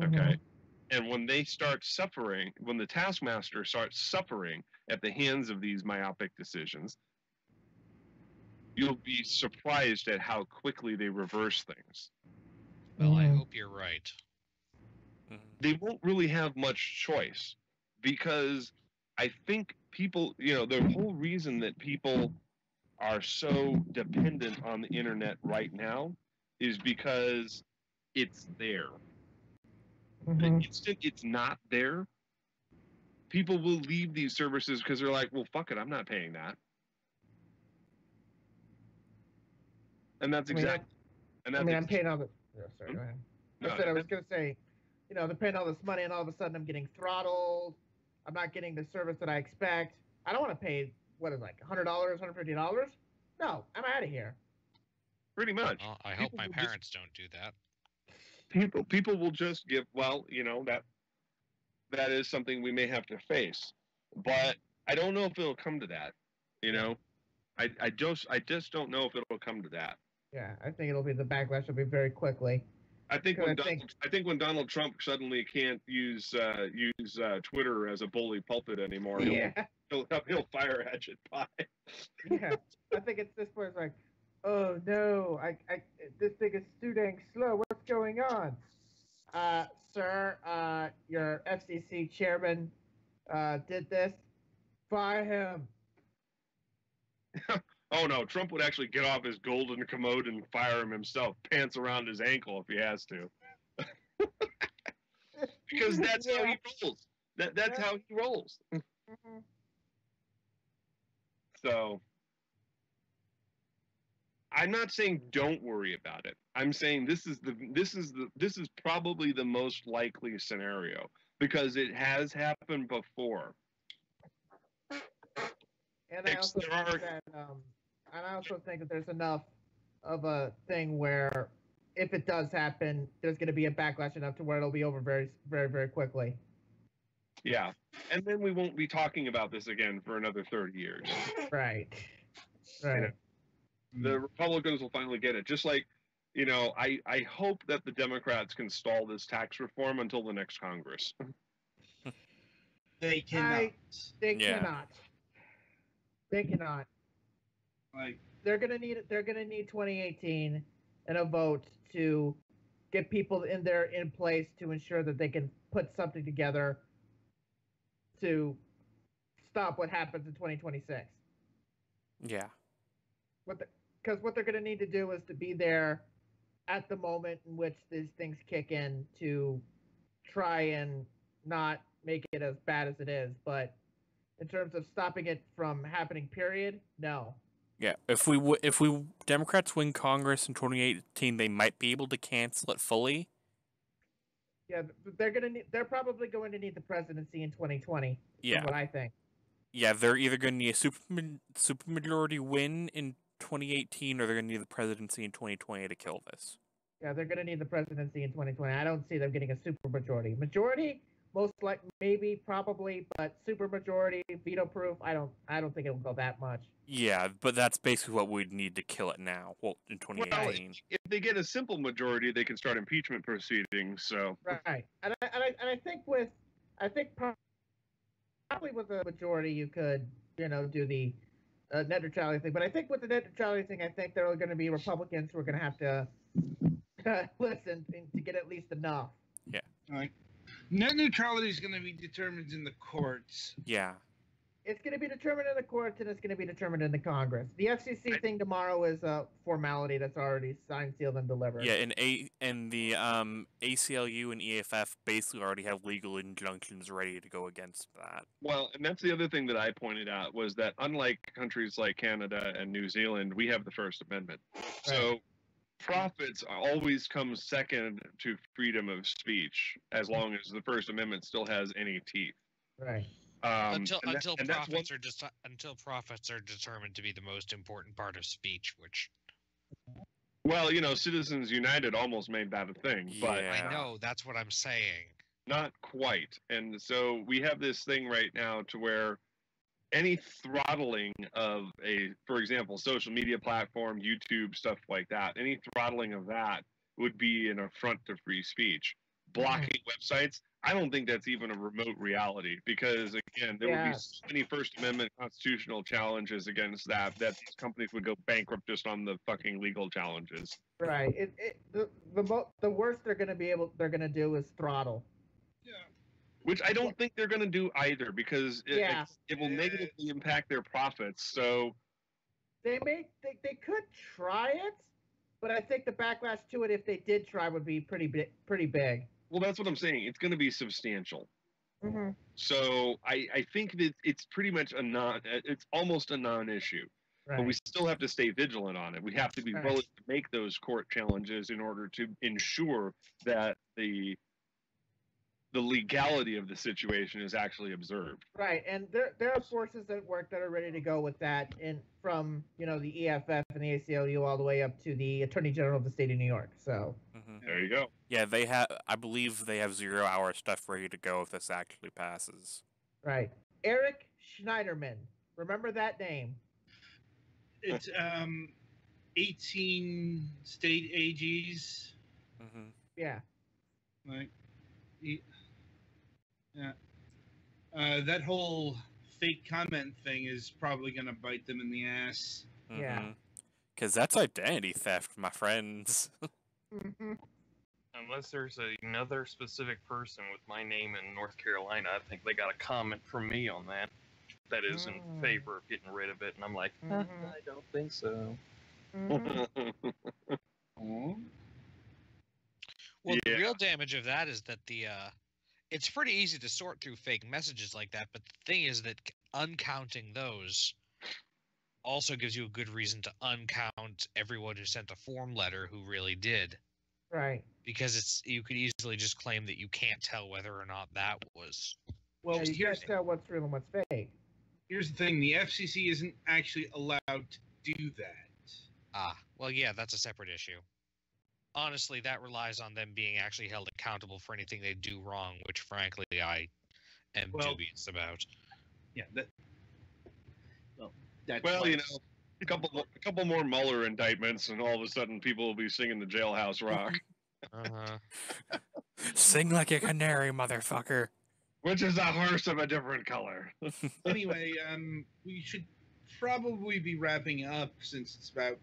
Okay? And when they start suffering, when the taskmaster starts suffering at the hands of these myopic decisions, you'll be surprised at how quickly they reverse things. Well, I Mhm. hope you're right. They won't really have much choice because I think people, the whole reason that people are so dependent on the internet right now is because it's there. The Mhm. instant it's not there, people will leave these services because they're like, well, fuck it, I'm not paying that. And that's I mean, exactly. And I that's mean, I'm paying all the. Oh, sorry, Hmm? go ahead. No, I was gonna say, they're paying all this money, and all of a sudden I'm getting throttled. I'm not getting the service that I expect. I don't want to pay what is it, like $100, $150. No, I'm out of here. pretty much. Well, I hope People my will just- parents don't do that. people will just give. Well, that is something we may have to face, but I don't know if it'll come to that. I just don't know if it'll come to that. Yeah, I think it'll be the backlash will be very quickly. I think 'Cause when I think- when Donald Trump suddenly can't use Twitter as a bully pulpit anymore, Yeah, he'll fire Hatchet Pie. yeah. I think it's this point. It's like, oh no, this thing is too dang slow. What's going on? Sir, your FCC chairman did this. Fire him. Oh no, Trump would actually get off his golden commode and fire him himself, pants around his ankle if he has to. Because that's how he rolls. That's how he rolls. Mhm. So I'm not saying don't worry about it. I'm saying this is probably the most likely scenario because it has happened before. And I also think that, there's enough of a thing where if it does happen, there's going to be a backlash enough to where it'll be over very, very, very quickly. Yeah. And then we won't be talking about this again for another 30 years. Right. Right. The Republicans will finally get it. Just like, I hope that the Democrats can stall this tax reform until the next Congress. They cannot. They Yeah. cannot. They cannot. Like, They're gonna need 2018 and a vote to get people in place to ensure that they can put something together to stop what happens in 2026. Yeah. Because what they're going to need to do is to be there at the moment in which these things kick in to try and not make it as bad as it is. But in terms of stopping it from happening, period, no. Yeah. If we Democrats win Congress in 2018, they might be able to cancel it fully. Yeah, they're probably going to need the presidency in 2020. Yeah. Is what I think. Yeah, they're either going to need a supermajority win in 2018, or they're going to need the presidency in 2020 to kill this. Yeah, they're going to need the presidency in 2020. I don't see them getting a supermajority. Majority, most like maybe, probably, but supermajority, veto-proof. I don't think it'll go that much. Yeah, but that's basically what we'd need to kill it now. Well, in 2018. If they get a simple majority, they can start impeachment proceedings. So Right, and I think probably with a majority you could do the net neutrality thing. But I think with the net neutrality thing, I think there are going to be Republicans who are going to have to listen to get at least enough. Yeah. like net neutrality is going to be determined in the courts. Yeah. It's going to be determined in the courts, and it's going to be determined in the Congress. The FCC thing tomorrow is a formality that's already signed, sealed, and delivered. Yeah, and the ACLU and EFF basically already have legal injunctions ready to go against that. Well, and that's the other thing that I pointed out was that unlike countries like Canada and New Zealand, we have the First Amendment. So profits always come second to freedom of speech, as long as the First Amendment still has any teeth. Right. Until that's one- profits are determined to be the most important part of speech, which Well, Citizens United almost made that a thing, but Yeah. I know that's what I'm saying. not quite. And so we have this thing right now to where any throttling of for example, social media platform, YouTube, stuff like that, any throttling of that would be an affront to free speech. Blocking websites, I don't think that's even a remote reality because, again, there would be so many First Amendment constitutional challenges against that these companies would go bankrupt just on the fucking legal challenges. Right. the worst they're gonna do is throttle. Yeah. Which I don't think they're going to do either, because it will negatively impact their profits. So they could try it, but I think the backlash to it, if they did try, would be pretty big. Well, that's what I'm saying. It's going to be substantial. Mm-hmm. So I think that it's pretty much it's almost a non-issue. Right. But we still have to stay vigilant on it. We have to be Right. willing to make those court challenges in order to ensure that the legality of the situation is actually observed. Right, and there are forces at work that are ready to go with that, and from the EFF and the ACLU all the way up to the Attorney General of the state of New York. So There you go. Yeah, I believe they have 0-hour stuff ready to go if this actually passes. right, Eric Schneiderman, remember that name? It's 18 state AGs. Mm-hmm. Yeah. Like, yeah. That whole fake comment thing is probably going to bite them in the ass. Mm-hmm. Yeah. Because that's identity theft, my friends. Mm-hmm. Unless there's another specific person with my name in North Carolina, I think they got a comment from me on that. That is in favor of getting rid of it, and I'm like, I don't think so. Mm-hmm. Well, Yeah. the real damage of that is that it's pretty easy to sort through fake messages like that, but the thing is that uncounting those also gives you a good reason to uncount everyone who sent a form letter who really did. Right. Because you could easily just claim that you can't tell whether or not that was. Well, Yeah, you here's can't tell what's real and what's fake. the thing: the FCC isn't actually allowed to do that. Well, yeah, that's a separate issue. Honestly, that relies on them being actually held accountable for anything they do wrong, which frankly I am dubious about. Yeah, that. Well, that's Well, why a couple more Mueller indictments, and all of a sudden people will be singing the Jailhouse Rock, Uh-huh. Sing like a canary, motherfucker. which is a horse of a different color. Anyway, we should probably be wrapping up since it's about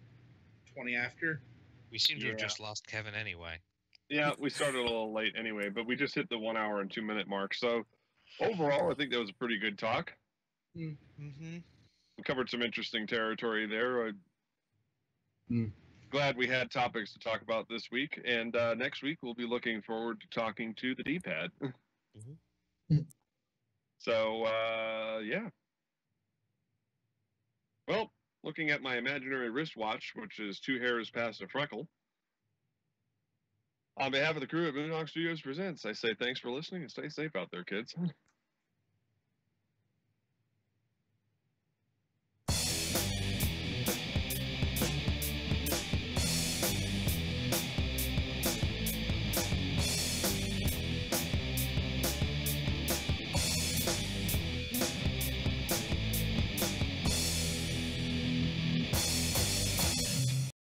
20 after. We seem to have Yeah. just lost Kevin anyway. Yeah, we started a little late anyway, but we just hit the 1 hour and 2 minute mark. So overall, I think that was a pretty good talk. Mm-hmm. We covered some interesting territory there. Glad we had topics to talk about this week, and next week we'll be looking forward to talking to the D-pad. So yeah. Well, looking at my imaginary wristwatch, which is 2 hairs past a freckle. On behalf of the crew at Moonhawk Studios Presents, I say thanks for listening and stay safe out there, kids.